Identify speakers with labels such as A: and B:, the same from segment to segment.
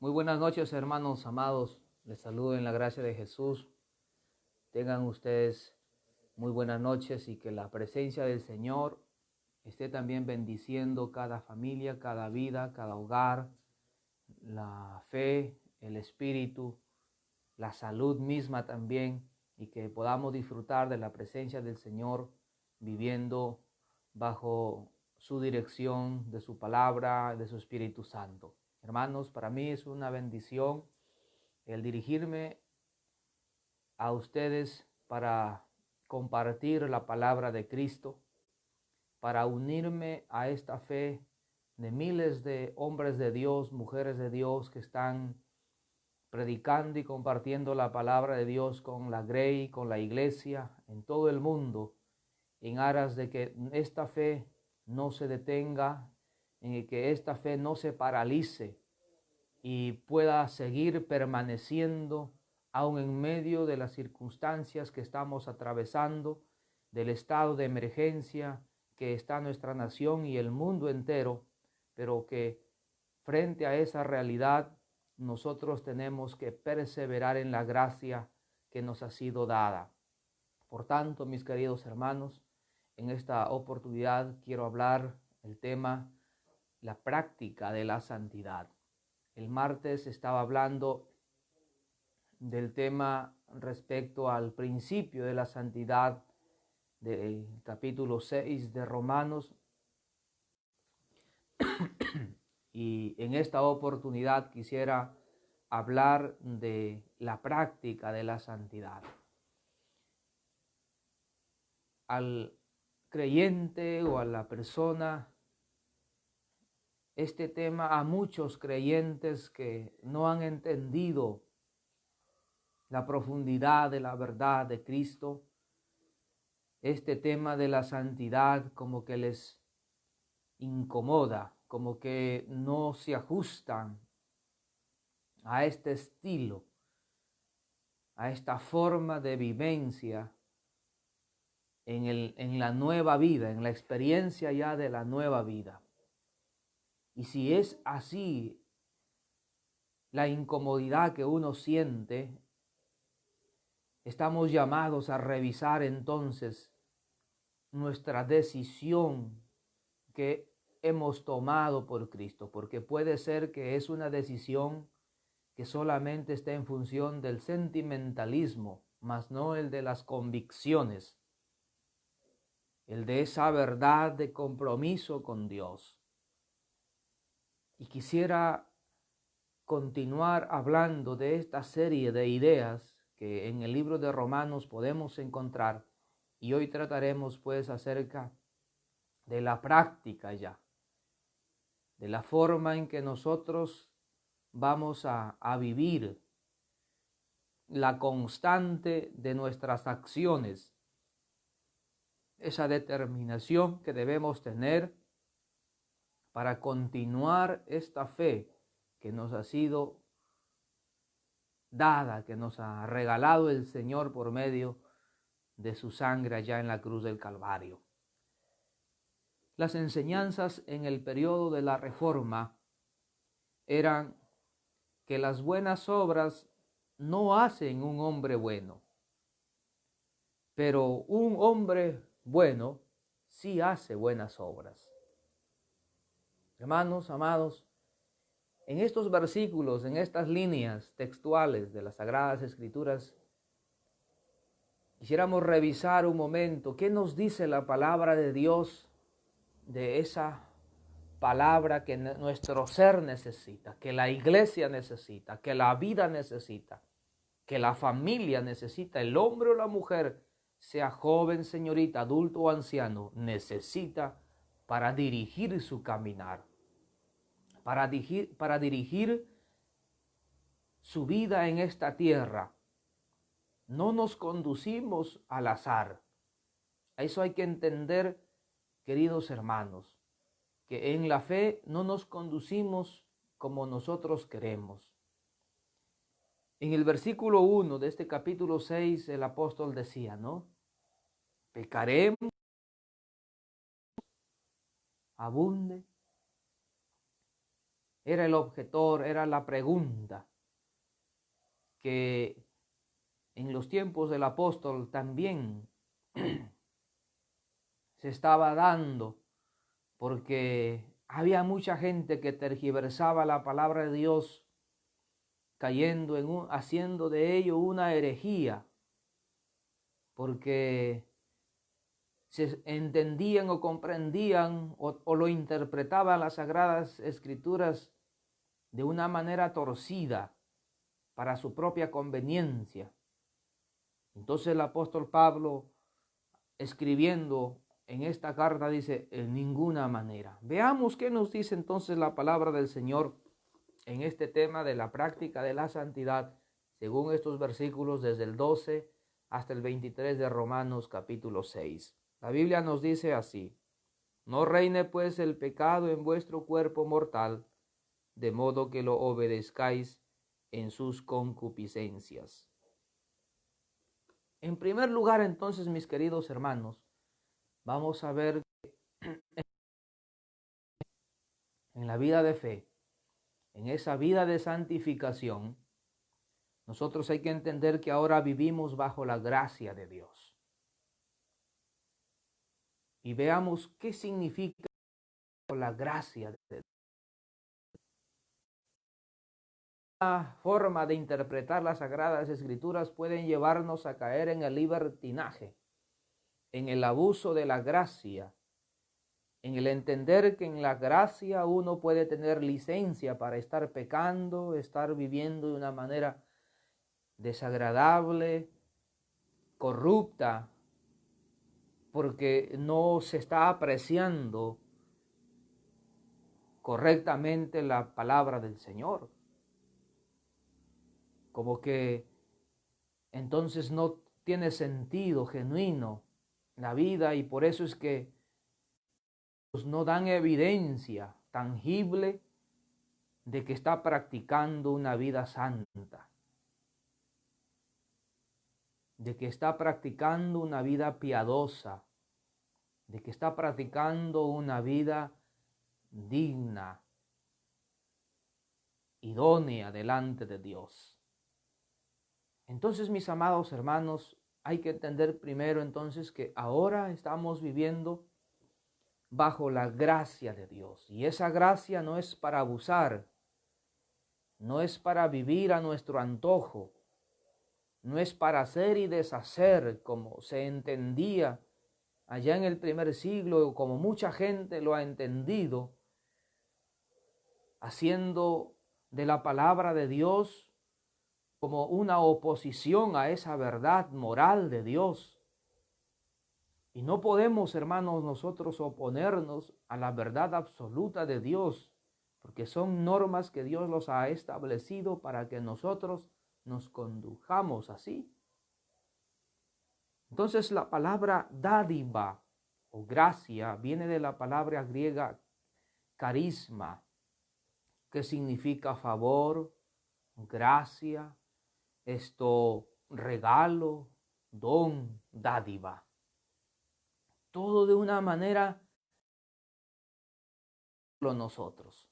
A: Muy buenas noches, hermanos amados. Les saludo en la gracia de Jesús. Tengan ustedes muy buenas noches y que la presencia del Señor esté también bendiciendo cada familia, cada vida, cada hogar, la fe, el espíritu, la salud misma también, y que podamos disfrutar de la presencia del Señor viviendo bajo su dirección, de su palabra, de su Espíritu Santo. Hermanos, para mí es una bendición el dirigirme a ustedes para compartir la palabra de Cristo, para unirme a esta fe de miles de hombres de Dios, mujeres de Dios que están predicando y compartiendo la palabra de Dios con la Grey, con la iglesia en todo el mundo, en aras de que esta fe no se detenga, en que esta fe no se paralice y pueda seguir permaneciendo aún en medio de las circunstancias que estamos atravesando, del estado de emergencia que está nuestra nación y el mundo entero, pero que frente a esa realidad nosotros tenemos que perseverar en la gracia que nos ha sido dada. Por tanto, mis queridos hermanos, en esta oportunidad quiero hablar el tema, la práctica de la santidad. El martes estaba hablando del tema respecto al principio de la santidad del capítulo 6 de Romanos, y en esta oportunidad quisiera hablar de la práctica de la santidad. Al creyente o a la persona, este tema, a muchos creyentes que no han entendido la profundidad de la verdad de Cristo, este tema de la santidad como que les incomoda, como que no se ajustan a este estilo, a esta forma de vivencia en la nueva vida, en la experiencia ya de la nueva vida. Y si es así, la incomodidad que uno siente, estamos llamados a revisar entonces nuestra decisión que hemos tomado por Cristo, porque puede ser que es una decisión que solamente está en función del sentimentalismo, mas no el de las convicciones, el de esa verdad de compromiso con Dios. Y quisiera continuar hablando de esta serie de ideas que en el libro de Romanos podemos encontrar, y hoy trataremos pues acerca de la práctica ya, de la forma en que nosotros vamos a vivir, la constante de nuestras acciones, esa determinación que debemos tener para continuar esta fe que nos ha sido dada, que nos ha regalado el Señor por medio de su sangre allá en la cruz del Calvario. Las enseñanzas en el periodo de la Reforma eran que las buenas obras no hacen un hombre bueno, pero un hombre bueno sí hace buenas obras. Hermanos amados, en estos versículos, en estas líneas textuales de las Sagradas Escrituras, quisiéramos revisar un momento qué nos dice la palabra de Dios, de esa palabra que nuestro ser necesita, que la iglesia necesita, que la vida necesita, que la familia necesita, el hombre o la mujer, sea joven, señorita, adulto o anciano, necesita para dirigir su caminar, para dirigir su vida en esta tierra. No nos conducimos al azar. Eso hay que entender, queridos hermanos, que en la fe no nos conducimos como nosotros queremos. En el versículo 1 de este capítulo 6, el apóstol decía, ¿no? Pecaremos, abunde. era el objetor, era la pregunta que en los tiempos del apóstol también se estaba dando, porque había mucha gente que tergiversaba la palabra de Dios, cayendo haciendo de ello una herejía, porque se entendían o comprendían o lo interpretaban las Sagradas Escrituras de una manera torcida para su propia conveniencia. Entonces el apóstol Pablo, escribiendo en esta carta, dice: en ninguna manera. Veamos qué nos dice entonces la palabra del Señor en este tema de la práctica de la santidad, según estos versículos desde el 12 hasta el 23 de Romanos capítulo 6. La Biblia nos dice así: no reine pues el pecado en vuestro cuerpo mortal, de modo que lo obedezcáis en sus concupiscencias. En primer lugar, entonces, mis queridos hermanos, vamos a ver en la vida de fe, en esa vida de santificación, nosotros hay que entender que ahora vivimos bajo la gracia de Dios. Y veamos qué significa la gracia de Dios. Una forma de interpretar las Sagradas Escrituras pueden llevarnos a caer en el libertinaje, en el abuso de la gracia, en el entender que en la gracia uno puede tener licencia para estar pecando, estar viviendo de una manera desagradable, corrupta, porque no se está apreciando correctamente la palabra del Señor. Como que entonces no tiene sentido genuino la vida, y por eso es que no dan evidencia tangible de que está practicando una vida santa, de que está practicando una vida piadosa, de que está practicando una vida digna, idónea delante de Dios. Entonces, mis amados hermanos, hay que entender primero entonces que ahora estamos viviendo bajo la gracia de Dios, y esa gracia no es para abusar, no es para vivir a nuestro antojo, no es para hacer y deshacer como se entendía allá en el primer siglo, o como mucha gente lo ha entendido, haciendo de la palabra de Dios como una oposición a esa verdad moral de Dios. Y no podemos, hermanos, nosotros oponernos a la verdad absoluta de Dios, porque son normas que Dios los ha establecido para que nosotros nos condujamos así. Entonces la palabra dádiva o gracia viene de la palabra griega carisma, que significa favor, gracia, regalo, don, dádiva. Todo de una manera nosotros.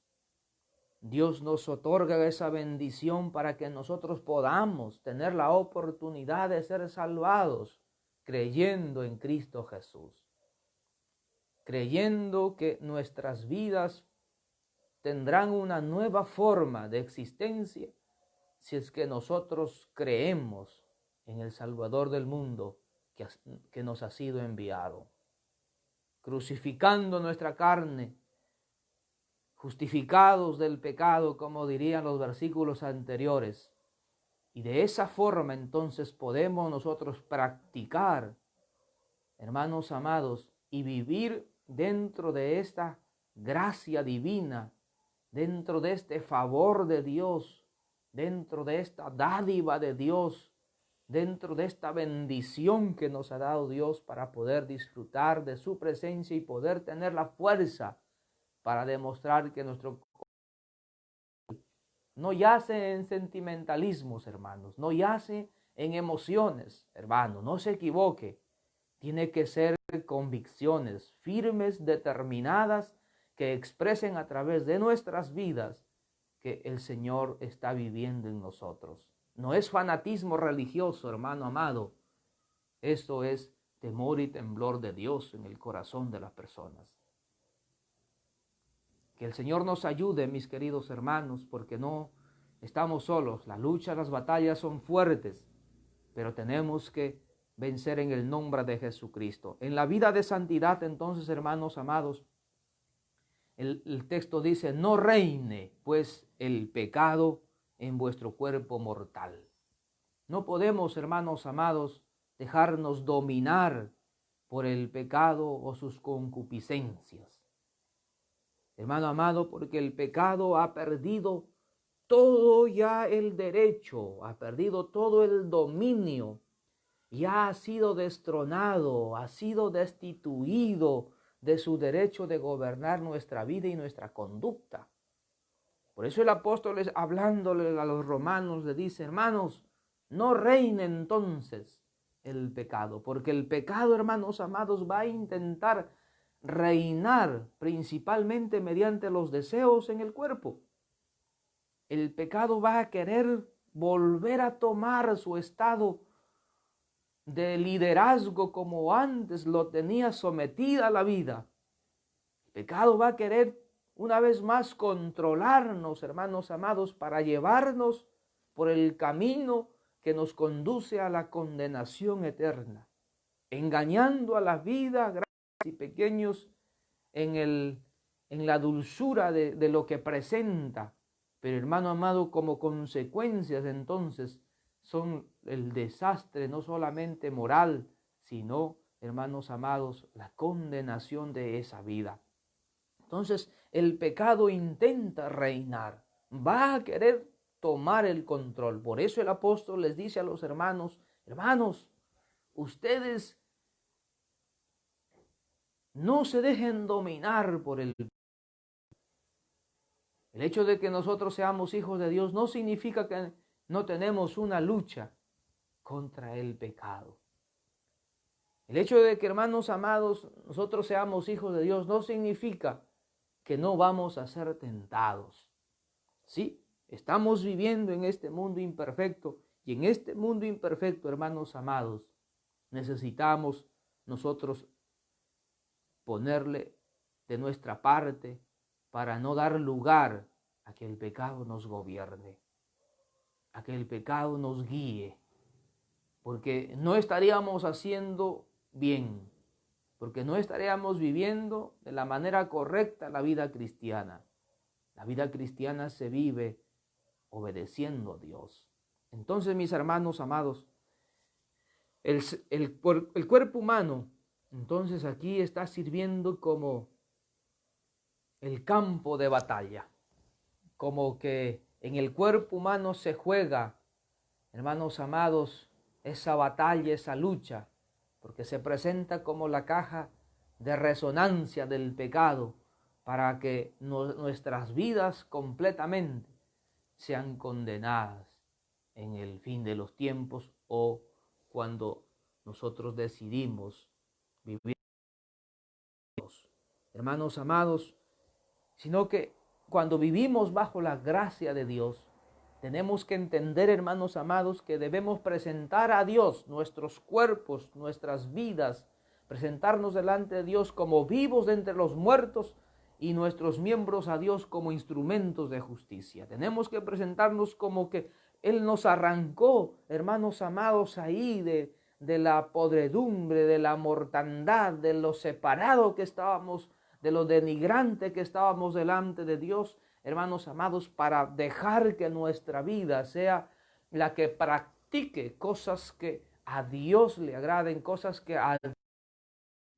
A: Dios nos otorga esa bendición para que nosotros podamos tener la oportunidad de ser salvados creyendo en Cristo Jesús. Creyendo que nuestras vidas tendrán una nueva forma de existencia si es que nosotros creemos en el Salvador del mundo que nos ha sido enviado. Crucificando nuestra carne, justificados del pecado, como dirían los versículos anteriores. Y de esa forma entonces podemos nosotros practicar, hermanos amados, y vivir dentro de esta gracia divina, dentro de este favor de Dios, dentro de esta dádiva de Dios, dentro de esta bendición que nos ha dado Dios para poder disfrutar de su presencia y poder tener la fuerza para demostrar que nuestro no yace en sentimentalismos, hermanos, no yace en emociones, hermanos, no se equivoque. Tiene que ser convicciones firmes, determinadas, que expresen a través de nuestras vidas que el Señor está viviendo en nosotros. No es fanatismo religioso, hermano amado. Esto es temor y temblor de Dios en el corazón de las personas. Que el Señor nos ayude, mis queridos hermanos, porque no estamos solos. La lucha, las batallas son fuertes, pero tenemos que vencer en el nombre de Jesucristo. En la vida de santidad, entonces, hermanos amados, el texto dice, no reine pues el pecado en vuestro cuerpo mortal. No podemos, hermanos amados, dejarnos dominar por el pecado o sus concupiscencias. Hermano amado, porque el pecado ha perdido todo ya el derecho, ha perdido todo el dominio, ya ha sido destronado, ha sido destituido de su derecho de gobernar nuestra vida y nuestra conducta. Por eso el apóstol, hablándole a los romanos, le dice, hermanos, no reine entonces el pecado, porque el pecado, hermanos amados, va a intentar reinar principalmente mediante los deseos en el cuerpo. El pecado va a querer volver a tomar su estado de liderazgo como antes lo tenía sometida a la vida. El pecado va a querer una vez más controlarnos, hermanos amados, para llevarnos por el camino que nos conduce a la condenación eterna, engañando a la vida, grandes y pequeños, en la dulzura de lo que presenta. Pero, hermano amado, como consecuencias entonces son el desastre no solamente moral, sino, hermanos amados, la condenación de esa vida. Entonces, el pecado intenta reinar, va a querer tomar el control. Por eso el apóstol les dice a los hermanos, hermanos, ustedes no se dejen dominar por el pecado. El hecho de que nosotros seamos hijos de Dios no significa que no tenemos una lucha contra el pecado. El hecho de que, hermanos amados, nosotros seamos hijos de Dios no significa que no vamos a ser tentados. Sí, estamos viviendo en este mundo imperfecto, y en este mundo imperfecto, hermanos amados, necesitamos nosotros ponerle de nuestra parte para no dar lugar a que el pecado nos gobierne, a que el pecado nos guíe, porque no estaríamos haciendo bien, porque no estaríamos viviendo de la manera correcta la vida cristiana. La vida cristiana se vive obedeciendo a Dios. Entonces, mis hermanos amados, el cuerpo humano, entonces aquí está sirviendo como el campo de batalla, como que en el cuerpo humano se juega, hermanos amados, esa batalla, esa lucha, porque se presenta como la caja de resonancia del pecado para que nuestras vidas completamente sean condenadas en el fin de los tiempos o cuando nosotros decidimos vivir. Hermanos amados, sino que cuando vivimos bajo la gracia de Dios, tenemos que entender, hermanos amados, que debemos presentar a Dios nuestros cuerpos, nuestras vidas, presentarnos delante de Dios como vivos de entre los muertos y nuestros miembros a Dios como instrumentos de justicia. Tenemos que presentarnos como que Él nos arrancó, hermanos amados, ahí de la podredumbre, de la mortandad, de lo separado que estábamos, de lo denigrante que estábamos delante de Dios, hermanos amados, para dejar que nuestra vida sea la que practique cosas que a Dios le agraden, cosas que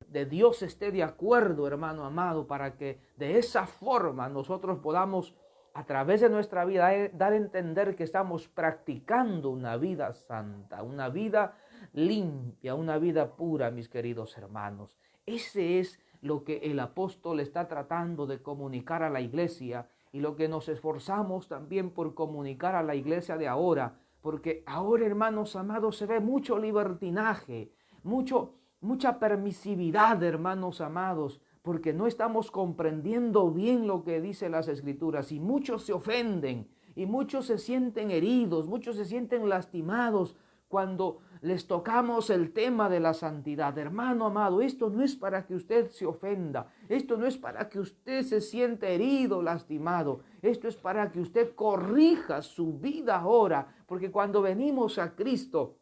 A: de Dios esté de acuerdo, hermano amado, para que de esa forma nosotros podamos a través de nuestra vida dar a entender que estamos practicando una vida santa, una vida limpia, una vida pura, mis queridos hermanos. Ese es lo que el apóstol está tratando de comunicar a la iglesia y lo que nos esforzamos también por comunicar a la iglesia de ahora, porque ahora, hermanos amados, se ve mucho libertinaje, mucha permisividad, hermanos amados, porque no estamos comprendiendo bien lo que dicen las Escrituras y muchos se ofenden y muchos se sienten heridos, muchos se sienten lastimados cuando les tocamos el tema de la santidad. Hermano amado, esto no es para que usted se ofenda, esto no es para que usted se sienta herido, lastimado, esto es para que usted corrija su vida ahora, porque cuando venimos a Cristo,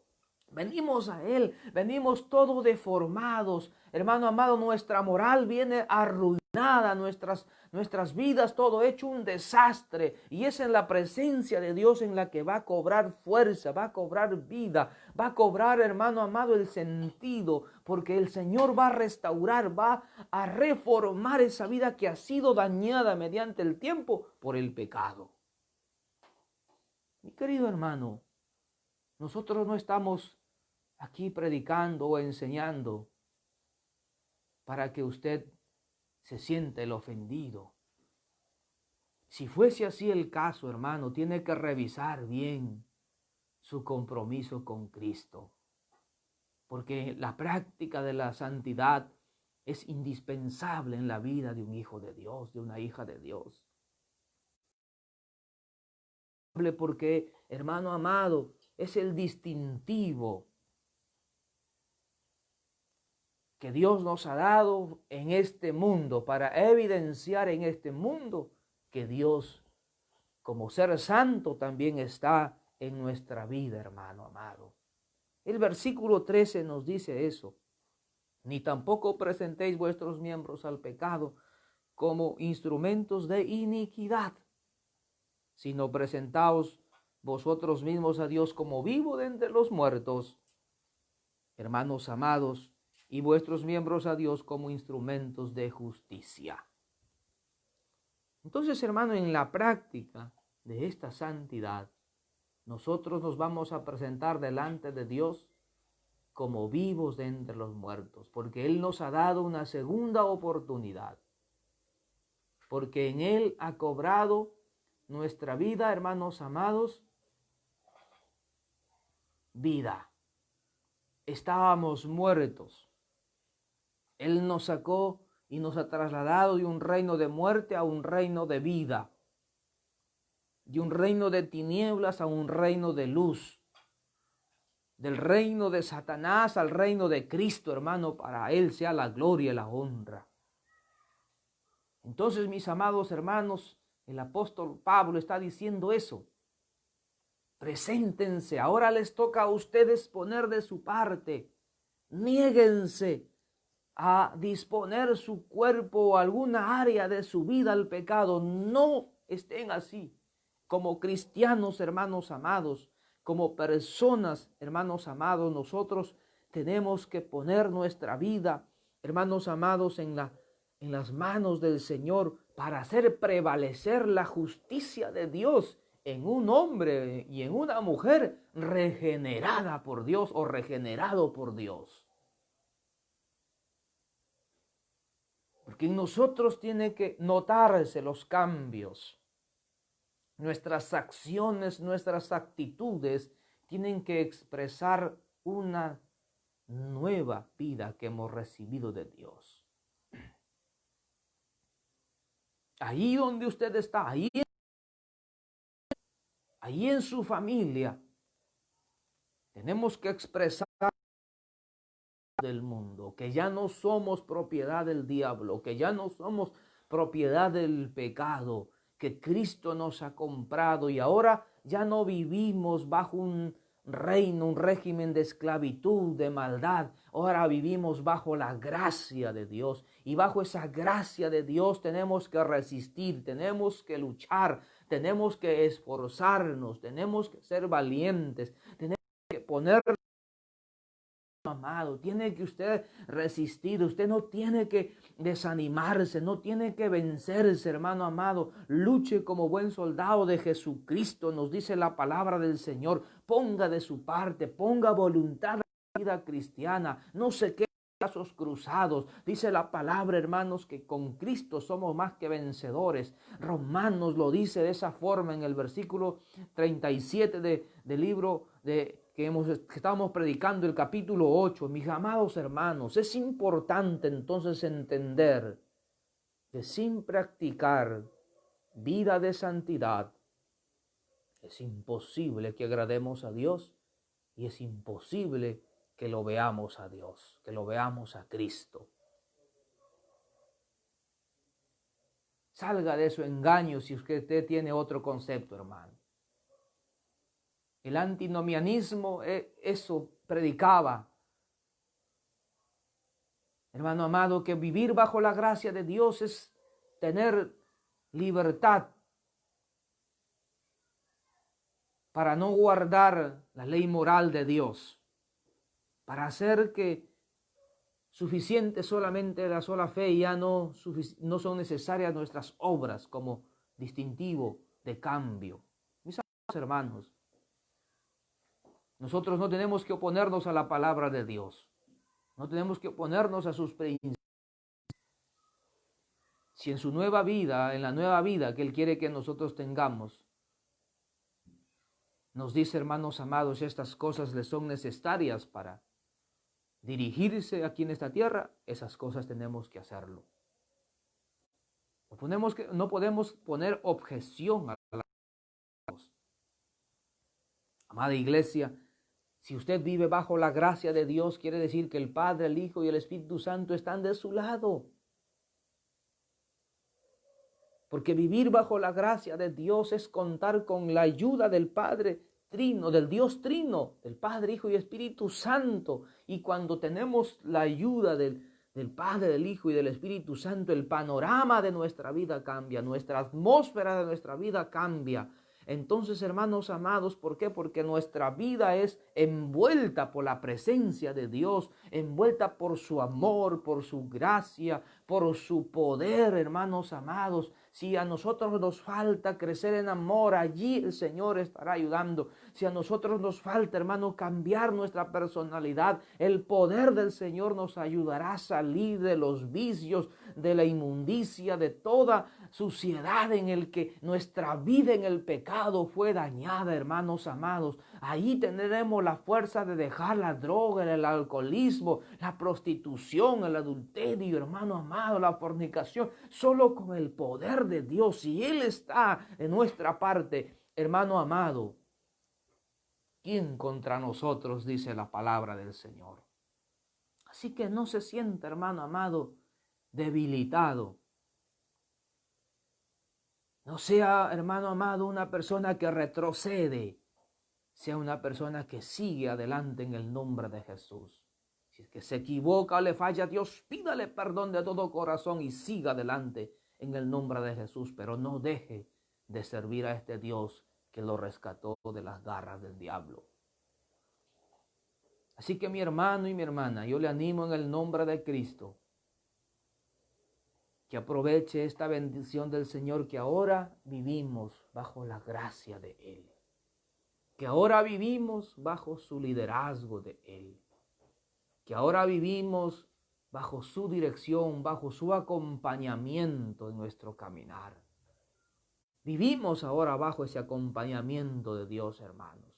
A: venimos a Él, venimos todos deformados. Hermano amado, nuestra moral viene arruinada, nuestras vidas, todo hecho un desastre. Y es en la presencia de Dios en la que va a cobrar fuerza, va a cobrar vida, va a cobrar, hermano amado, el sentido. Porque el Señor va a restaurar, va a reformar esa vida que ha sido dañada mediante el tiempo por el pecado. Mi querido hermano, nosotros no estamos aquí predicando o enseñando para que usted se sienta el ofendido. Si fuese así el caso, hermano, tiene que revisar bien su compromiso con Cristo, porque la práctica de la santidad es indispensable en la vida de un hijo de Dios, de una hija de Dios. Porque, hermano amado, es el distintivo que Dios nos ha dado en este mundo para evidenciar en este mundo que Dios, como ser santo, también está en nuestra vida, hermano amado. El versículo 13 nos dice eso. Ni tampoco presentéis vuestros miembros al pecado como instrumentos de iniquidad, sino presentaos vosotros mismos a Dios como vivo de entre los muertos, hermanos amados, y vuestros miembros a Dios como instrumentos de justicia. Entonces, hermano, en la práctica de esta santidad, nosotros nos vamos a presentar delante de Dios como vivos de entre los muertos, porque Él nos ha dado una segunda oportunidad, porque en Él ha cobrado nuestra vida, hermanos amados, vida. Estábamos muertos. Él nos sacó y nos ha trasladado de un reino de muerte a un reino de vida, de un reino de tinieblas a un reino de luz, del reino de Satanás al reino de Cristo, hermano. Para Él sea la gloria y la honra. Entonces, mis amados hermanos, el apóstol Pablo está diciendo eso. Preséntense, ahora les toca a ustedes poner de su parte. Niéguense a disponer su cuerpo o alguna área de su vida al pecado. No estén así. Como cristianos, hermanos amados, como personas, hermanos amados, nosotros tenemos que poner nuestra vida, hermanos amados, en las manos del Señor para hacer prevalecer la justicia de Dios en un hombre y en una mujer regenerada por Dios o regenerado por Dios. Porque en nosotros tiene que notarse los cambios. Nuestras acciones, nuestras actitudes tienen que expresar una nueva vida que hemos recibido de Dios. Ahí donde usted está, ahí en su familia, tenemos que expresar del mundo, que ya no somos propiedad del diablo, que ya no somos propiedad del pecado, que Cristo nos ha comprado y ahora ya no vivimos bajo un reino, un régimen de esclavitud, de maldad. Ahora vivimos bajo la gracia de Dios y bajo esa gracia de Dios tenemos que resistir, tenemos que luchar, tenemos que esforzarnos, tenemos que ser valientes, tenemos que poner. Amado, tiene que usted resistir, usted no tiene que desanimarse, no tiene que vencerse, hermano amado. Luche como buen soldado de Jesucristo, nos dice la palabra del Señor. Ponga de su parte, ponga voluntad a la vida cristiana, no se quede brazos cruzados. Dice la palabra, hermanos, que con Cristo somos más que vencedores. Romanos lo dice de esa forma en el versículo 37 del libro que estamos predicando, el capítulo 8. Mis amados hermanos, es importante entonces entender que sin practicar vida de santidad es imposible que agrademos a Dios y es imposible que lo veamos a Dios, que lo veamos a Cristo. Salga de su engaño si usted tiene otro concepto, hermano. El antinomianismo eso predicaba. Hermano amado, que vivir bajo la gracia de Dios es tener libertad para no guardar la ley moral de Dios, para hacer que suficiente solamente la sola fe y ya no son necesarias nuestras obras como distintivo de cambio. Mis hermanos, nosotros no tenemos que oponernos a la palabra de Dios, no tenemos que oponernos a sus principios. Si en su nueva vida, en la nueva vida que Él quiere que nosotros tengamos, nos dice, hermanos amados, estas cosas le son necesarias para dirigirse aquí en esta tierra, esas cosas tenemos que hacerlo. No podemos poner objeción a la Dios. Amada iglesia, si usted vive bajo la gracia de Dios, quiere decir que el Padre, el Hijo y el Espíritu Santo están de su lado. Porque vivir bajo la gracia de Dios es contar con la ayuda del Padre Trino, del Dios Trino, del Padre, Hijo y Espíritu Santo. Y cuando tenemos la ayuda del Padre, del Hijo y del Espíritu Santo, el panorama de nuestra vida cambia, nuestra atmósfera de nuestra vida cambia. Entonces, hermanos amados, ¿por qué? Porque nuestra vida es envuelta por la presencia de Dios, envuelta por su amor, por su gracia, por su poder, hermanos amados. Si a nosotros nos falta crecer en amor, allí el Señor estará ayudando. Si a nosotros nos falta, hermano, cambiar nuestra personalidad, el poder del Señor nos ayudará a salir de los vicios, de la inmundicia, de toda suciedad en el que nuestra vida en el pecado fue dañada, hermanos amados. Ahí tendremos la fuerza de dejar la droga, el alcoholismo, la prostitución, el adulterio, hermano amado, la fornicación, solo con el poder de Dios. Si Él está en nuestra parte, hermano amado, ¿quién contra nosotros? Dice la palabra del Señor. Así que no se sienta, hermano amado, debilitado. No sea, hermano amado, una persona que retrocede. Sea una persona que sigue adelante en el nombre de Jesús. Si es que se equivoca o le falla a Dios, pídale perdón de todo corazón y siga adelante en el nombre de Jesús. Pero no deje de servir a este Dios que lo rescató de las garras del diablo. Así que mi hermano y mi hermana, yo le animo en el nombre de Cristo que aproveche esta bendición del Señor, que ahora vivimos bajo la gracia de Él, que ahora vivimos bajo su liderazgo de Él, que ahora vivimos bajo su dirección, bajo su acompañamiento en nuestro caminar. Vivimos ahora bajo ese acompañamiento de Dios, hermanos.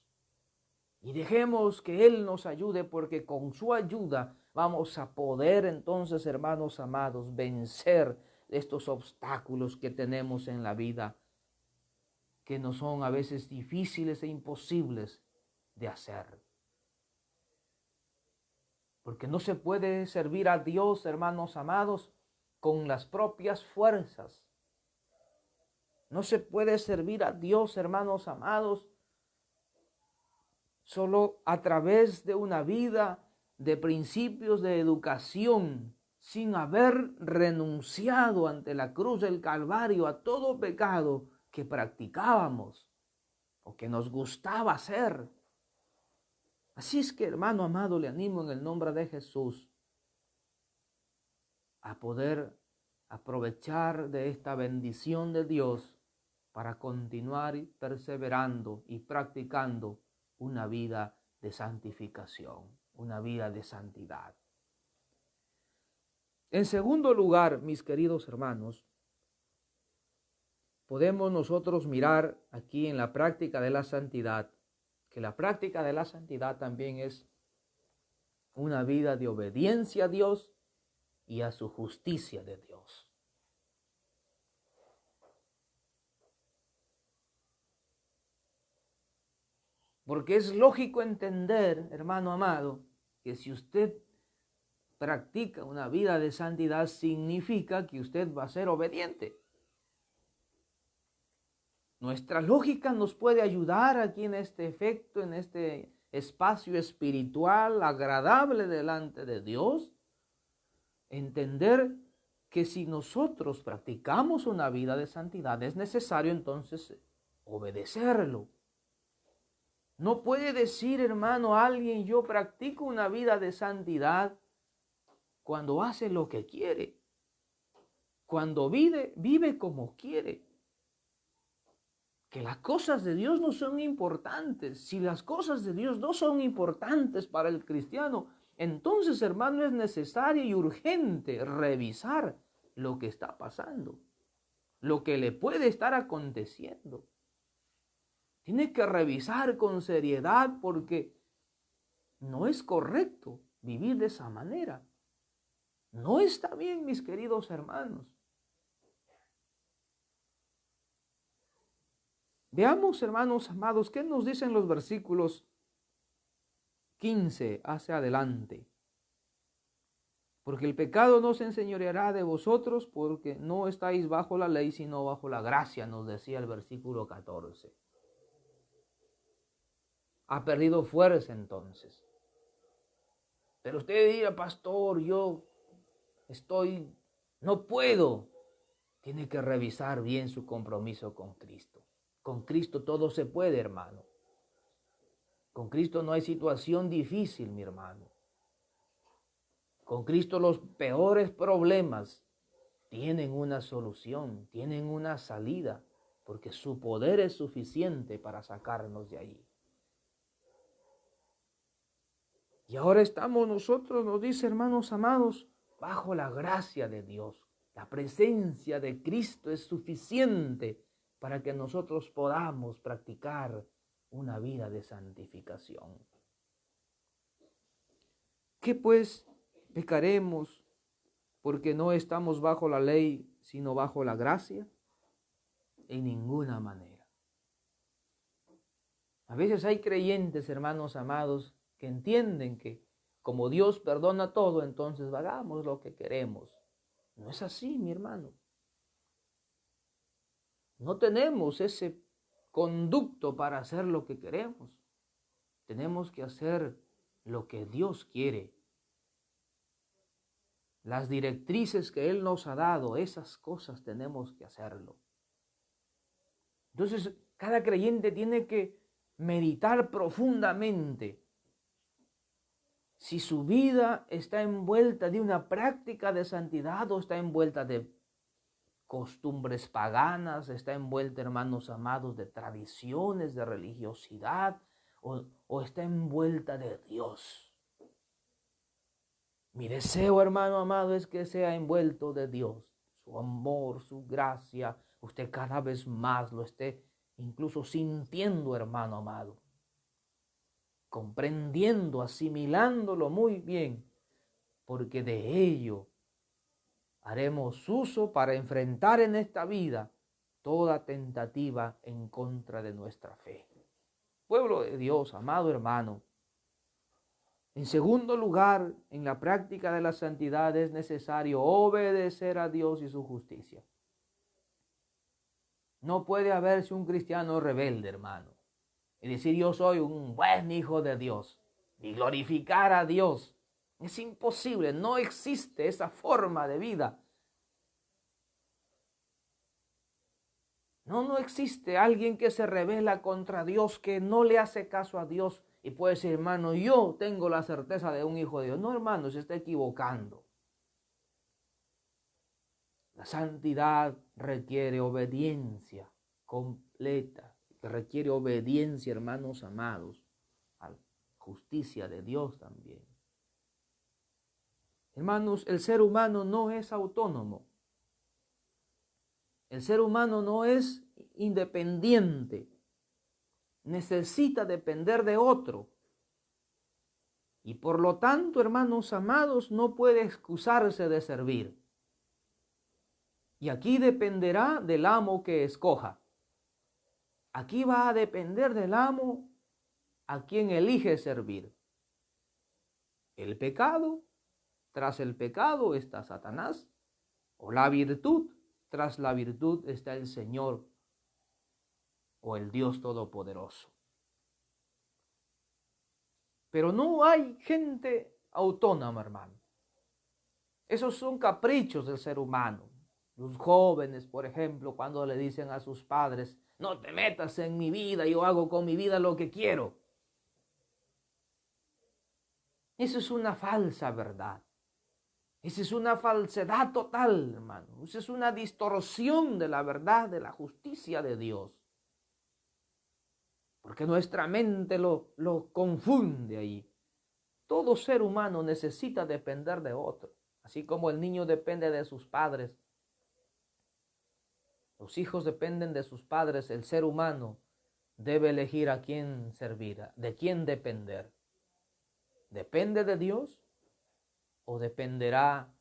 A: Y dejemos que Él nos ayude, porque con su ayuda vamos a poder entonces, hermanos amados, vencer estos obstáculos que tenemos en la vida, que nos son a veces difíciles e imposibles de hacer. Porque no se puede servir a Dios, hermanos amados, con las propias fuerzas. No se puede servir a Dios, hermanos amados, solo a través de una vida de principios de educación, sin haber renunciado ante la cruz del Calvario a todo pecado que practicábamos o que nos gustaba hacer. Así es que, hermano amado, le animo en el nombre de Jesús a poder aprovechar de esta bendición de Dios para continuar perseverando y practicando una vida de santificación, una vida de santidad. En segundo lugar, mis queridos hermanos, podemos nosotros mirar aquí en la práctica de la santidad, que la práctica de la santidad también es una vida de obediencia a Dios y a su justicia de Dios. Porque es lógico entender, hermano amado, que si usted practica una vida de santidad, significa que usted va a ser obediente. Nuestra lógica nos puede ayudar aquí en este efecto, en este espacio espiritual agradable delante de Dios, entender que si nosotros practicamos una vida de santidad, es necesario entonces obedecerlo. No puede decir, hermano, alguien, yo practico una vida de santidad cuando hace lo que quiere, cuando vive como quiere. Que las cosas de Dios no son importantes. Si las cosas de Dios no son importantes para el cristiano, entonces, hermano, es necesario y urgente revisar lo que está pasando, lo que le puede estar aconteciendo. Tiene que revisar con seriedad porque no es correcto vivir de esa manera. No está bien, mis queridos hermanos. Veamos, hermanos amados, qué nos dicen los versículos 15 hacia adelante. Porque el pecado no se enseñoreará de vosotros, porque no estáis bajo la ley, sino bajo la gracia, nos decía el versículo 14. Ha perdido fuerza entonces. Pero usted dirá, pastor, yo no puedo. Tiene que revisar bien su compromiso con Cristo. Con Cristo todo se puede, hermano. Con Cristo no hay situación difícil, mi hermano. Con Cristo los peores problemas tienen una solución, tienen una salida, porque su poder es suficiente para sacarnos de ahí. Y ahora estamos nosotros, nos dice, hermanos amados, bajo la gracia de Dios. La presencia de Cristo es suficiente para que nosotros podamos practicar una vida de santificación. ¿Qué pues pecaremos porque no estamos bajo la ley, sino bajo la gracia? En ninguna manera. A veces hay creyentes, hermanos amados, que entienden que como Dios perdona todo, entonces hagamos lo que queremos. No es así, mi hermano. No tenemos ese conducto para hacer lo que queremos. Tenemos que hacer lo que Dios quiere. Las directrices que Él nos ha dado, esas cosas tenemos que hacerlo. Entonces, cada creyente tiene que meditar profundamente si su vida está envuelta de una práctica de santidad o está envuelta de costumbres paganas, está envuelta, hermanos amados, de tradiciones, de religiosidad, o está envuelta de Dios. Mi deseo, hermano amado, es que sea envuelto de Dios, su amor, su gracia, usted cada vez más lo esté incluso sintiendo, hermano amado, comprendiendo, asimilándolo muy bien, porque de ello haremos uso para enfrentar en esta vida toda tentativa en contra de nuestra fe. Pueblo de Dios, amado hermano, en segundo lugar, en la práctica de la santidad es necesario obedecer a Dios y su justicia. No puede haberse un cristiano rebelde, hermano, y decir yo soy un buen hijo de Dios y glorificar a Dios. Es imposible, no existe esa forma de vida. No existe alguien que se rebela contra Dios, que no le hace caso a Dios y puede decir, hermano, yo tengo la certeza de un hijo de Dios. No, hermano, se está equivocando. La santidad requiere obediencia completa, requiere obediencia, hermanos amados, a la justicia de Dios también. Hermanos, el ser humano no es autónomo. El ser humano no es independiente. Necesita depender de otro. Y por lo tanto, hermanos amados, no puede excusarse de servir. Y aquí dependerá del amo que escoja. Aquí va a depender del amo ¿a quién elige servir? ¿El pecado? Tras el pecado está Satanás. ¿O la virtud? Tras la virtud está el Señor o el Dios Todopoderoso. Pero no hay gente autónoma, hermano. Esos son caprichos del ser humano. Los jóvenes, por ejemplo, cuando le dicen a sus padres, no te metas en mi vida, yo hago con mi vida lo que quiero. Eso es una falsa verdad. Esa es una falsedad total, hermano. Esa es una distorsión de la verdad, de la justicia de Dios. Porque nuestra mente lo confunde ahí. Todo ser humano necesita depender de otro. Así como el niño depende de sus padres, los hijos dependen de sus padres, el ser humano debe elegir a quién servir, de quién depender. ¿Depende de Dios o dependerá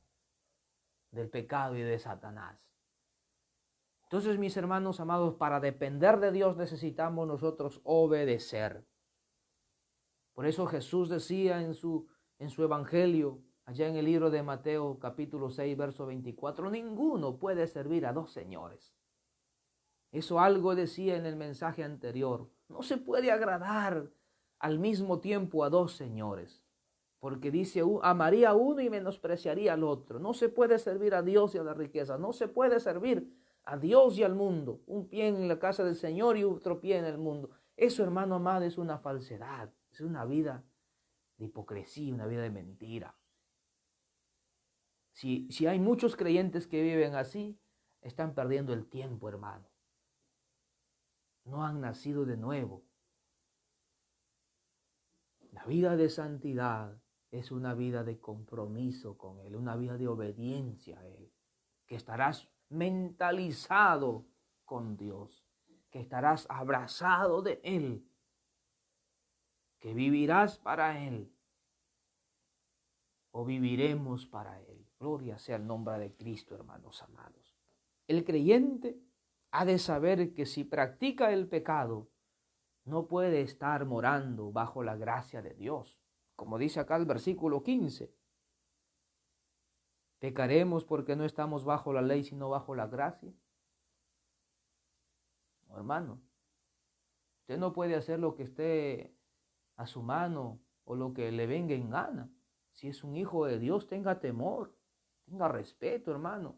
A: del pecado y de Satanás? Entonces, mis hermanos amados, para depender de Dios necesitamos nosotros obedecer. Por eso Jesús decía en su evangelio, allá en el libro de Mateo capítulo 6, verso 24, ninguno puede servir a dos señores. Eso algo decía en el mensaje anterior. No se puede agradar al mismo tiempo a dos señores, porque dice, amaría a uno y menospreciaría al otro. No se puede servir a Dios y a la riqueza. No se puede servir a Dios y al mundo. Un pie en la casa del Señor y otro pie en el mundo. Eso, hermano amado, es una falsedad. Es una vida de hipocresía, una vida de mentira. Si hay muchos creyentes que viven así, están perdiendo el tiempo, hermano. No han nacido de nuevo. La vida de santidad es una vida de compromiso con Él, una vida de obediencia a Él, que estarás mentalizado con Dios, que estarás abrazado de Él, que vivirás para Él o viviremos para Él. Gloria sea el nombre de Cristo, hermanos amados. El creyente ha de saber que si practica el pecado, no puede estar morando bajo la gracia de Dios. Como dice acá el versículo 15. ¿Pecaremos porque no estamos bajo la ley, sino bajo la gracia? No, hermano. Usted no puede hacer lo que esté a su mano o lo que le venga en gana. Si es un hijo de Dios, tenga temor, tenga respeto, hermano.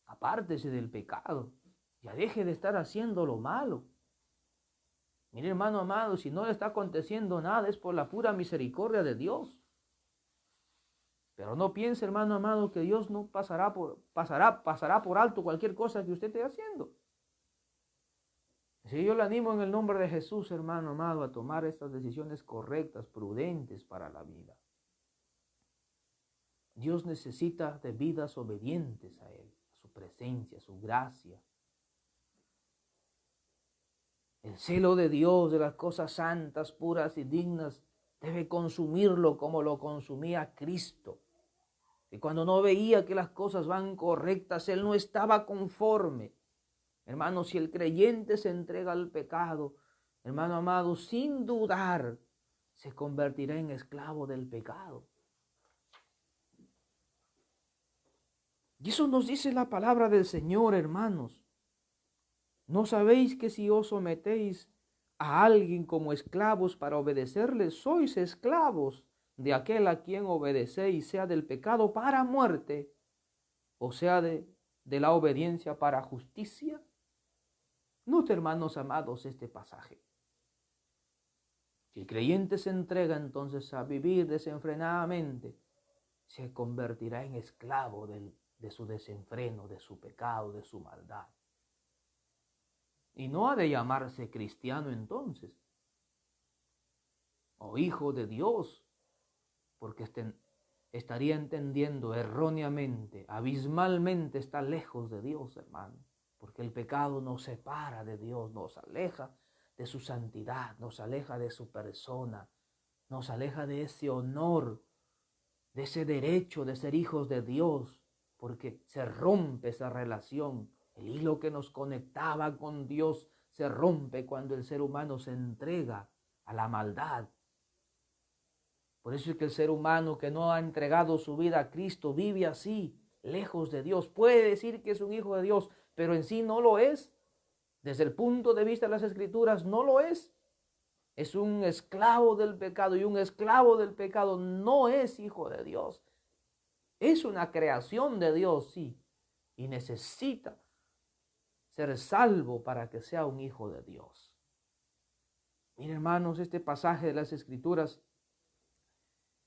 A: Apártese del pecado. Ya deje de estar haciendo lo malo. Mire, hermano amado, si no le está aconteciendo nada, es por la pura misericordia de Dios. Pero no piense, hermano amado, que Dios no pasará por alto cualquier cosa que usted esté haciendo. Si yo le animo en el nombre de Jesús, hermano amado, a tomar estas decisiones correctas, prudentes para la vida. Dios necesita de vidas obedientes a Él, a su presencia, a su gracia. El celo de Dios, de las cosas santas, puras y dignas, debe consumirlo como lo consumía Cristo. Y cuando no veía que las cosas van correctas, Él no estaba conforme. Hermano, si el creyente se entrega al pecado, hermano amado, sin dudar, se convertirá en esclavo del pecado. Y eso nos dice la palabra del Señor, hermanos. ¿No sabéis que si os sometéis a alguien como esclavos para obedecerle, sois esclavos de aquel a quien obedecéis, sea del pecado para muerte, o sea de la obediencia para justicia? Note, hermanos amados, este pasaje. Si el creyente se entrega entonces a vivir desenfrenadamente, se convertirá en esclavo de su desenfreno, de su pecado, de su maldad. Y no ha de llamarse cristiano entonces, o hijo de Dios, porque estaría entendiendo erróneamente, abismalmente está lejos de Dios, hermano, porque el pecado nos separa de Dios, nos aleja de su santidad, nos aleja de su persona, nos aleja de ese honor, de ese derecho de ser hijos de Dios, porque se rompe esa relación. El hilo que nos conectaba con Dios se rompe cuando el ser humano se entrega a la maldad. Por eso es que el ser humano que no ha entregado su vida a Cristo vive así, lejos de Dios. Puede decir que es un hijo de Dios, pero en sí no lo es. Desde el punto de vista de las Escrituras, no lo es. Es un esclavo del pecado, y un esclavo del pecado no es hijo de Dios. Es una creación de Dios, sí, y necesita ser salvo para que sea un hijo de Dios. Miren, hermanos, este pasaje de las Escrituras,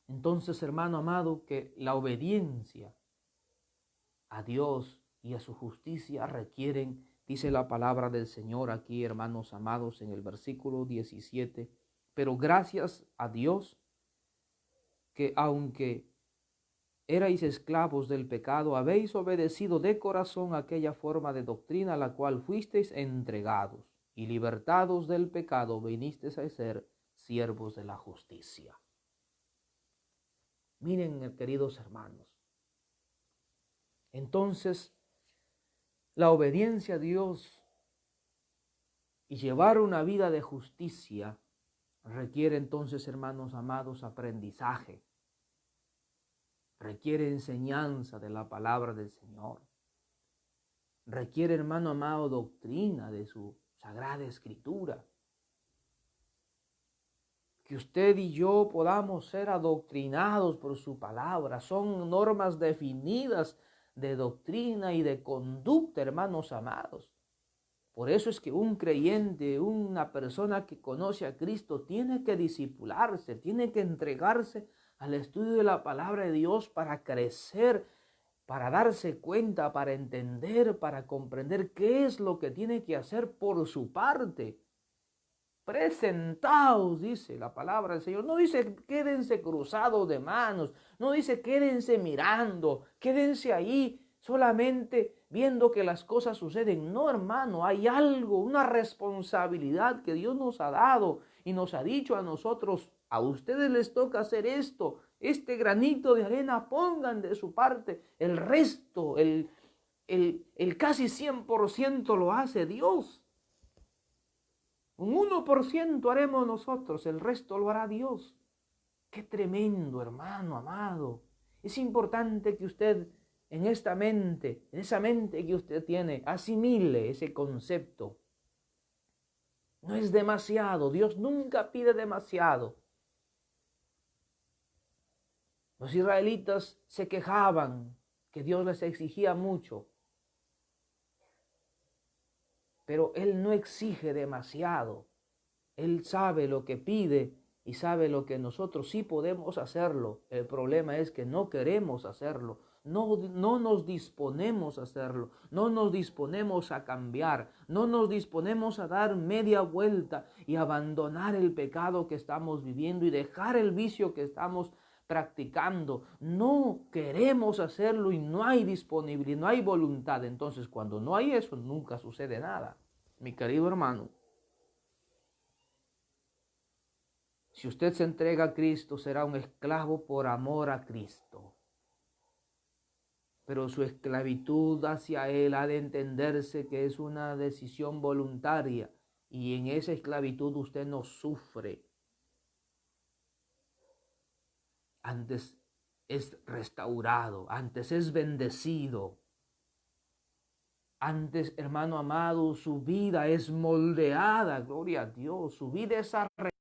A: entonces, hermano amado, que la obediencia a Dios y a su justicia requieren, dice la palabra del Señor aquí, hermanos amados, en el versículo 17, pero gracias a Dios que aunque erais esclavos del pecado, habéis obedecido de corazón aquella forma de doctrina a la cual fuisteis entregados, y libertados del pecado vinisteis a ser siervos de la justicia. Miren, queridos hermanos, entonces la obediencia a Dios y llevar una vida de justicia requiere entonces, hermanos amados, aprendizaje. Requiere enseñanza de la palabra del Señor. Requiere, hermano amado, doctrina de su sagrada escritura. Que usted y yo podamos ser adoctrinados por su palabra. Son normas definidas de doctrina y de conducta, hermanos amados. Por eso es que un creyente, una persona que conoce a Cristo, tiene que discipularse, tiene que entregarse al estudio de la palabra de Dios para crecer, para darse cuenta, para entender, para comprender qué es lo que tiene que hacer por su parte. Presentaos, dice la palabra del Señor. No dice quédense cruzados de manos, no dice quédense mirando, quédense ahí solamente viendo que las cosas suceden. No, hermano, hay algo, una responsabilidad que Dios nos ha dado y nos ha dicho a nosotros: a ustedes les toca hacer esto, este granito de arena, pongan de su parte. El resto, el casi 100% lo hace Dios. Un 1% haremos nosotros, el resto lo hará Dios. Qué tremendo, hermano amado. Es importante que usted en esa mente que usted tiene, asimile ese concepto. No es demasiado, Dios nunca pide demasiado. Los israelitas se quejaban que Dios les exigía mucho, pero Él no exige demasiado. Él sabe lo que pide y sabe lo que nosotros sí podemos hacerlo. El problema es que no queremos hacerlo. No nos disponemos a hacerlo, no nos disponemos a cambiar, no nos disponemos a dar media vuelta y abandonar el pecado que estamos viviendo y dejar el vicio que estamos practicando. No queremos hacerlo y no hay disponibilidad, no hay voluntad. Entonces, cuando no hay eso, nunca sucede nada. Mi querido hermano, si usted se entrega a Cristo, será un esclavo por amor a Cristo. Pero su esclavitud hacia Él ha de entenderse que es una decisión voluntaria, y en esa esclavitud usted no sufre. Antes es restaurado, antes es bendecido. Antes, hermano amado, su vida es moldeada, gloria a Dios, su vida es arreglada,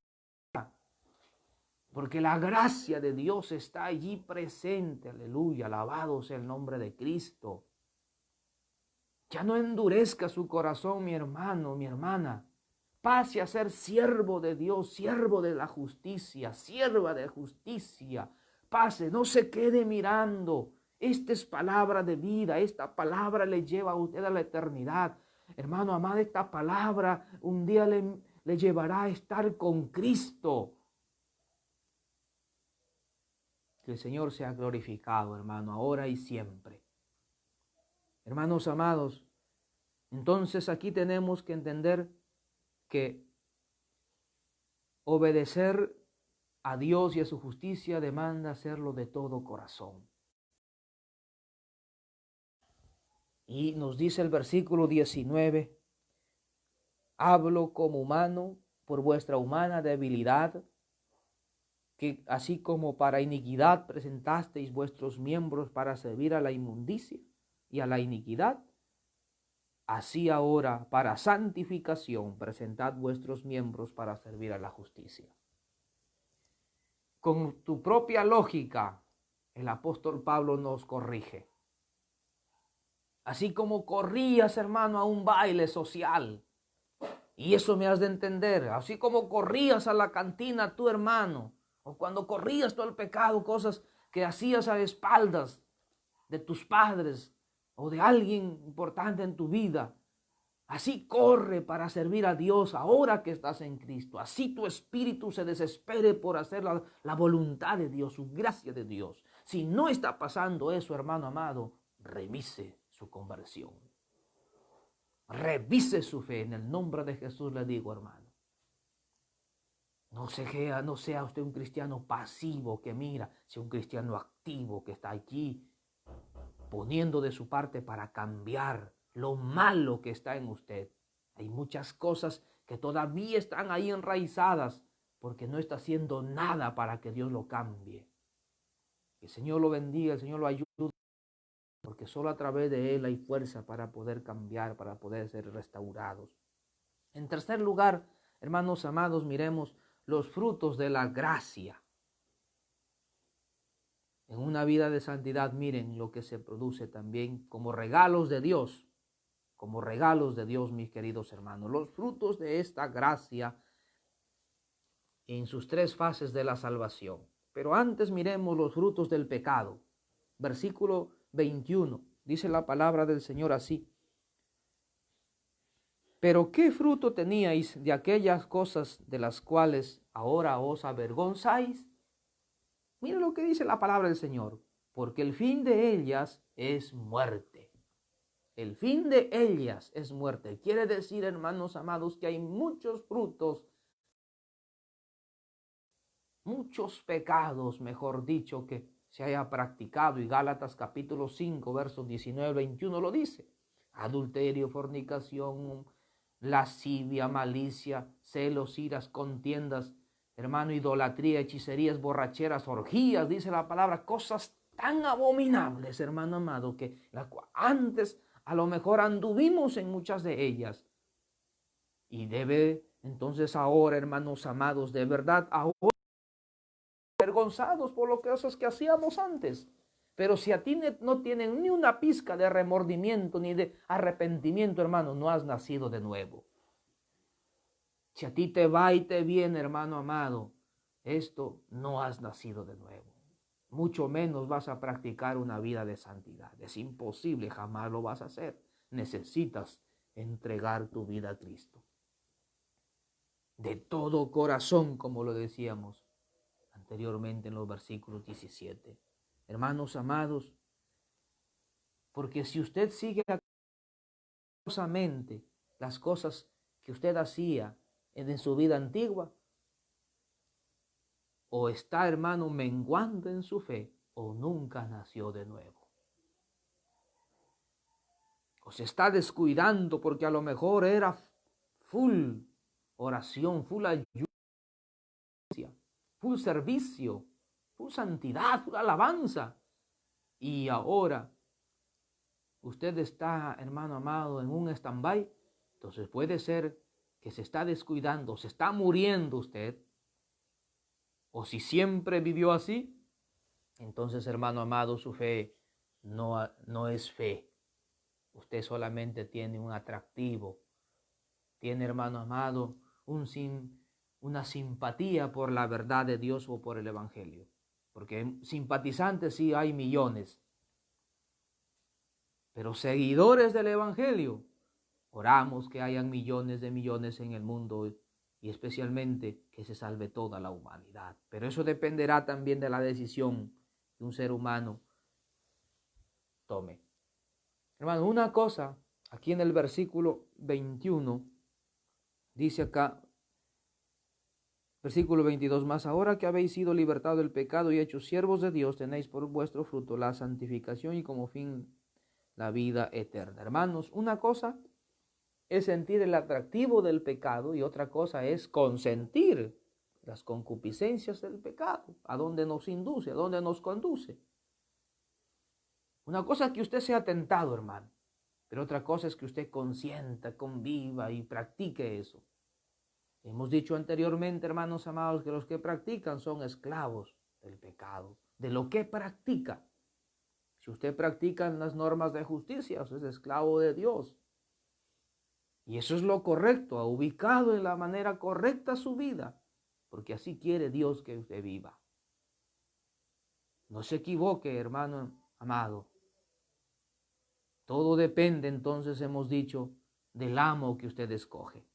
A: porque la gracia de Dios está allí presente, aleluya, alabado sea el nombre de Cristo. Ya no endurezca su corazón, mi hermano, mi hermana. Pase a ser siervo de Dios, siervo de la justicia, sierva de justicia. Pase, no se quede mirando. Esta es palabra de vida, esta palabra le lleva a usted a la eternidad. Hermano amado, esta palabra un día le llevará a estar con Cristo. Que el Señor sea glorificado, hermano, ahora y siempre. Hermanos amados, entonces aquí tenemos que entender que obedecer a Dios y a su justicia demanda hacerlo de todo corazón. Y nos dice el versículo 19, hablo como humano, por vuestra humana debilidad, que así como para iniquidad presentasteis vuestros miembros para servir a la inmundicia y a la iniquidad, así ahora para santificación presentad vuestros miembros para servir a la justicia. Con tu propia lógica, el apóstol Pablo nos corrige. Así como corrías, hermano, a un baile social, y eso me has de entender, así como corrías a la cantina tu hermano, o cuando corrías todo el pecado, cosas que hacías a espaldas de tus padres o de alguien importante en tu vida, así corre para servir a Dios ahora que estás en Cristo. Así tu espíritu se desespere por hacer la voluntad de Dios, su gracia de Dios. Si no está pasando eso, hermano amado, revise su conversión. Revise su fe. En el nombre de Jesús le digo, hermano. No sea usted un cristiano pasivo que mira, sea un cristiano activo que está allí poniendo de su parte para cambiar lo malo que está en usted. Hay muchas cosas que todavía están ahí enraizadas porque no está haciendo nada para que Dios lo cambie. Que el Señor lo bendiga, el Señor lo ayude, porque solo a través de Él hay fuerza para poder cambiar, para poder ser restaurados. En tercer lugar, hermanos amados, miremos los frutos de la gracia. En una vida de santidad, miren lo que se produce también como regalos de Dios. Como regalos de Dios, mis queridos hermanos. Los frutos de esta gracia en sus tres fases de la salvación. Pero antes miremos los frutos del pecado. Versículo 21. Dice la palabra del Señor así. Pero ¿qué fruto teníais de aquellas cosas de las cuales ahora os avergonzáis? Mira lo que dice la palabra del Señor. Porque el fin de ellas es muerte. El fin de ellas es muerte. Quiere decir, hermanos amados, que hay muchos frutos, muchos pecados, mejor dicho, que se haya practicado. Y Gálatas capítulo 5, versos 19 al 21 lo dice. Adulterio, fornicación, lascivia, malicia, celos, iras, contiendas, hermano, idolatría, hechicerías, borracheras, orgías, dice la palabra, cosas tan abominables, hermano amado, que antes a lo mejor anduvimos en muchas de ellas. Y debe entonces ahora, hermanos amados, de verdad, ahora avergonzados por lo que hacíamos antes. Pero si a ti no tienen ni una pizca de remordimiento ni de arrepentimiento, hermano, no has nacido de nuevo. Si a ti te va y te viene, hermano amado, esto no has nacido de nuevo. Mucho menos vas a practicar una vida de santidad. Es imposible, jamás lo vas a hacer. Necesitas entregar tu vida a Cristo. De todo corazón, como lo decíamos anteriormente en los versículos 17. Hermanos amados, porque si usted sigue las cosas que usted hacía en su vida antigua, o está, hermano, menguando en su fe, o nunca nació de nuevo. O se está descuidando porque a lo mejor era full oración, full ayuda, full servicio, full santidad, full alabanza. Y ahora usted está, hermano amado, en un stand-by. Entonces puede ser que se está descuidando, se está muriendo usted. O si siempre vivió así, entonces, hermano amado, su fe no es fe. Usted solamente tiene un atractivo. Tiene, hermano amado, una simpatía por la verdad de Dios o por el Evangelio. Porque simpatizantes sí hay millones. Pero seguidores del Evangelio, oramos que hayan millones de millones en el mundo y especialmente que se salve toda la humanidad. Pero eso dependerá también de la decisión que un ser humano tome. Hermano, una cosa, aquí en el versículo 21, dice acá, versículo 22, más ahora que habéis sido libertados del pecado y hechos siervos de Dios, tenéis por vuestro fruto la santificación y como fin la vida eterna. Hermanos, una cosa es sentir el atractivo del pecado y otra cosa es consentir las concupiscencias del pecado, a dónde nos induce, a dónde nos conduce. Una cosa es que usted sea tentado, hermano, pero otra cosa es que usted consienta, conviva y practique eso. Hemos dicho anteriormente, hermanos amados, que los que practican son esclavos del pecado, de lo que practica. Si usted practica las normas de justicia, usted es esclavo de Dios. Y eso es lo correcto, ha ubicado en la manera correcta su vida, porque así quiere Dios que usted viva. No se equivoque, hermano amado. Todo depende, entonces hemos dicho, del amo que usted escoge.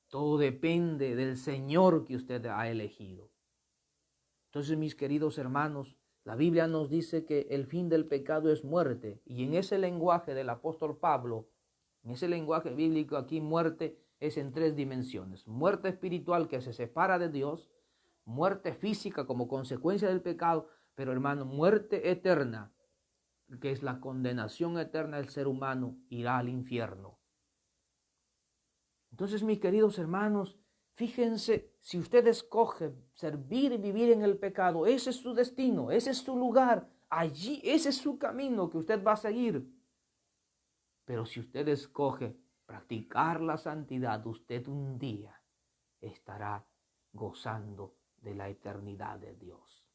A: Todo depende del Señor que usted ha elegido. Entonces, mis queridos hermanos, la Biblia nos dice que el fin del pecado es muerte. Y en ese lenguaje del apóstol Pablo, en ese lenguaje bíblico, aquí muerte es en tres dimensiones. Muerte espiritual que se separa de Dios, muerte física como consecuencia del pecado, pero hermano, muerte eterna, que es la condenación eterna del ser humano, irá al infierno. Entonces, mis queridos hermanos, fíjense, si usted escoge servir y vivir en el pecado, ese es su destino, ese es su lugar, allí, ese es su camino que usted va a seguir. Pero si usted escoge practicar la santidad, usted un día estará gozando de la eternidad de Dios.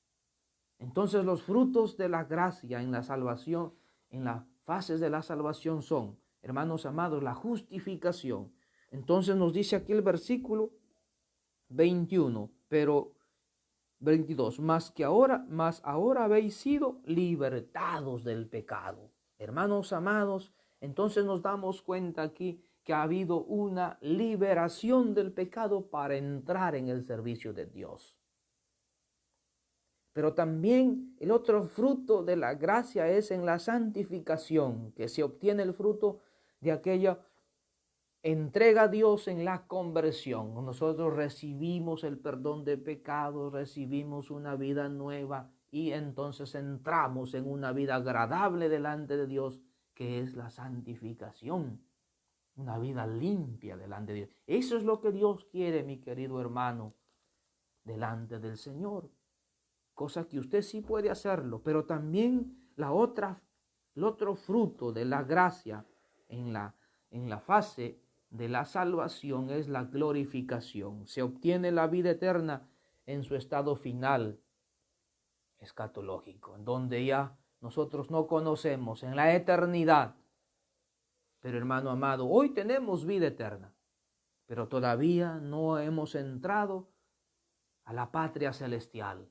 A: Entonces los frutos de la gracia en la salvación, en las fases de la salvación son, hermanos amados, la justificación. Entonces nos dice aquí el versículo 21, pero 22, más ahora habéis sido libertados del pecado. Hermanos amados, entonces nos damos cuenta aquí que ha habido una liberación del pecado para entrar en el servicio de Dios. Pero también el otro fruto de la gracia es en la santificación, que se obtiene el fruto de aquella entrega a Dios en la conversión. Nosotros recibimos el perdón de pecados, recibimos una vida nueva y entonces entramos en una vida agradable delante de Dios, que es la santificación. Una vida limpia delante de Dios. Eso es lo que Dios quiere, mi querido hermano, delante del Señor. Cosa que usted sí puede hacerlo, pero también el otro fruto de la gracia en la fase de la salvación es la glorificación. Se obtiene la vida eterna en su estado final escatológico, en donde ya nosotros no conocemos, en la eternidad. Pero hermano amado, hoy tenemos vida eterna, pero todavía no hemos entrado a la patria celestial.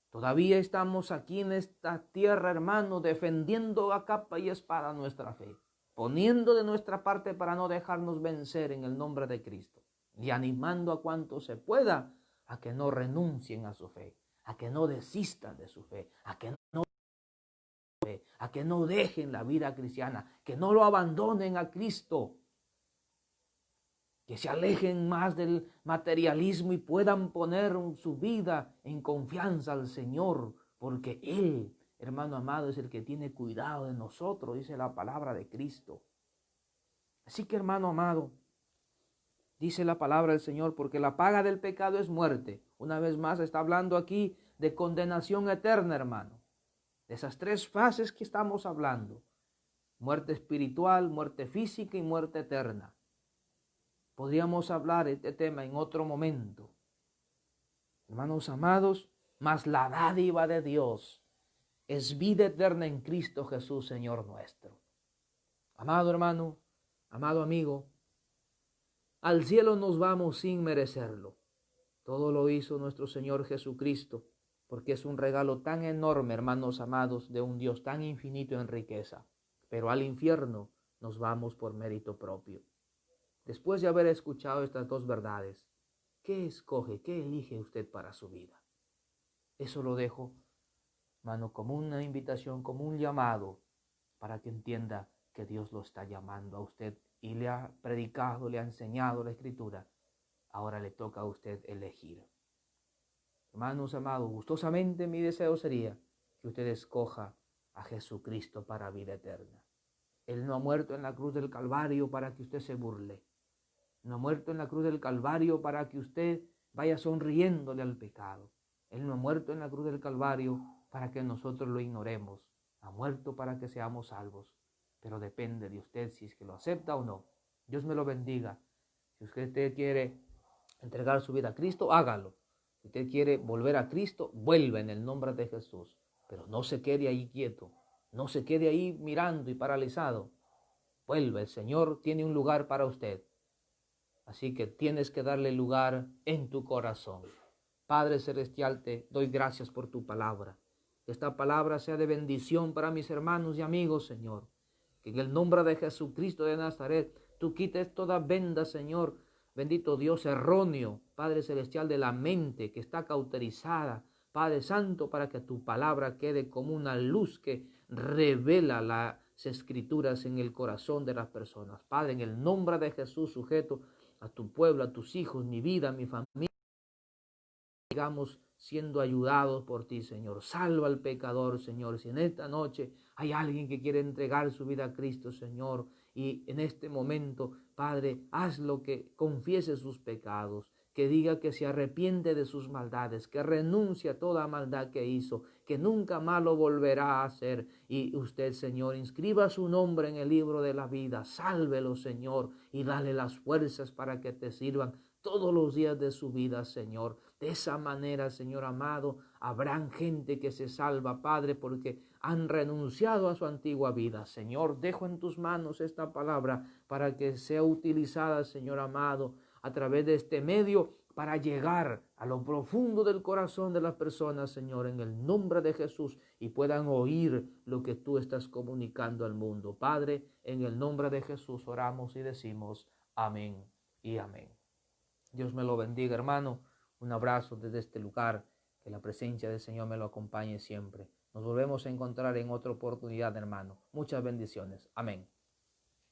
A: Todavía estamos aquí en esta tierra, hermano, defendiendo a capa y espada nuestra fe, poniendo de nuestra parte para no dejarnos vencer en el nombre de Cristo y animando a cuanto se pueda a que no renuncien a su fe, a que no desistan de su fe, a que no dejen la vida cristiana, que no lo abandonen a Cristo, que se alejen más del materialismo y puedan poner su vida en confianza al Señor, porque Él, hermano amado, es el que tiene cuidado de nosotros, dice la palabra de Cristo. Así que, hermano amado, dice la palabra del Señor, porque la paga del pecado es muerte. Una vez más está hablando aquí de condenación eterna, hermano. De esas tres fases que estamos hablando: muerte espiritual, muerte física y muerte eterna. Podríamos hablar de este tema en otro momento. Hermanos amados, mas la dádiva de Dios es vida eterna en Cristo Jesús, Señor nuestro. Amado hermano, amado amigo, al cielo nos vamos sin merecerlo. Todo lo hizo nuestro Señor Jesucristo, porque es un regalo tan enorme, hermanos amados, de un Dios tan infinito en riqueza. Pero al infierno nos vamos por mérito propio. Después de haber escuchado estas dos verdades, ¿qué escoge, qué elige usted para su vida? Eso lo dejo, hermano, como una invitación, como un llamado, para que entienda que Dios lo está llamando a usted y le ha predicado, le ha enseñado la Escritura. Ahora le toca a usted elegir. Hermanos amados, gustosamente mi deseo sería que usted escoja a Jesucristo para vida eterna. Él no ha muerto en la cruz del Calvario para que usted se burle. No ha muerto en la cruz del Calvario para que usted vaya sonriéndole al pecado. Él no ha muerto en la cruz del Calvario para que nosotros lo ignoremos. Ha muerto para que seamos salvos. Pero depende de usted si es que lo acepta o no. Dios me lo bendiga. Si usted quiere entregar su vida a Cristo, hágalo. Si usted quiere volver a Cristo, vuelva en el nombre de Jesús. Pero no se quede ahí quieto. No se quede ahí mirando y paralizado. Vuelva, el Señor tiene un lugar para usted. Así que tienes que darle lugar en tu corazón. Padre Celestial, te doy gracias por tu palabra. Que esta palabra sea de bendición para mis hermanos y amigos, Señor. Que en el nombre de Jesucristo de Nazaret, tú quites toda venda, Señor. Bendito Dios erróneo, Padre Celestial, de la mente que está cauterizada. Padre Santo, para que tu palabra quede como una luz que revela las escrituras en el corazón de las personas. Padre, en el nombre de Jesús, sujeto a tu pueblo, a tus hijos, mi vida, mi familia, sigamos siendo ayudados por ti, Señor. Salva al pecador, Señor. Si en esta noche hay alguien que quiere entregar su vida a Cristo, Señor, y en este momento, Padre, hazlo que confiese sus pecados, que diga que se arrepiente de sus maldades, que renuncie a toda maldad que hizo, que nunca más lo volverá a hacer. Y usted, Señor, inscriba su nombre en el libro de la vida, sálvelo, Señor, y dale las fuerzas para que te sirvan todos los días de su vida, Señor. De esa manera, Señor amado, habrán gente que se salva, Padre, porque han renunciado a su antigua vida. Señor, dejo en tus manos esta palabra para que sea utilizada, Señor amado, a través de este medio para llegar a lo profundo del corazón de las personas, Señor, en el nombre de Jesús, y puedan oír lo que tú estás comunicando al mundo. Padre, en el nombre de Jesús oramos y decimos amén y amén. Dios me lo bendiga, hermano. Un abrazo desde este lugar. Que la presencia del Señor me lo acompañe siempre. Nos volvemos a encontrar en otra oportunidad, hermano. Muchas bendiciones. Amén.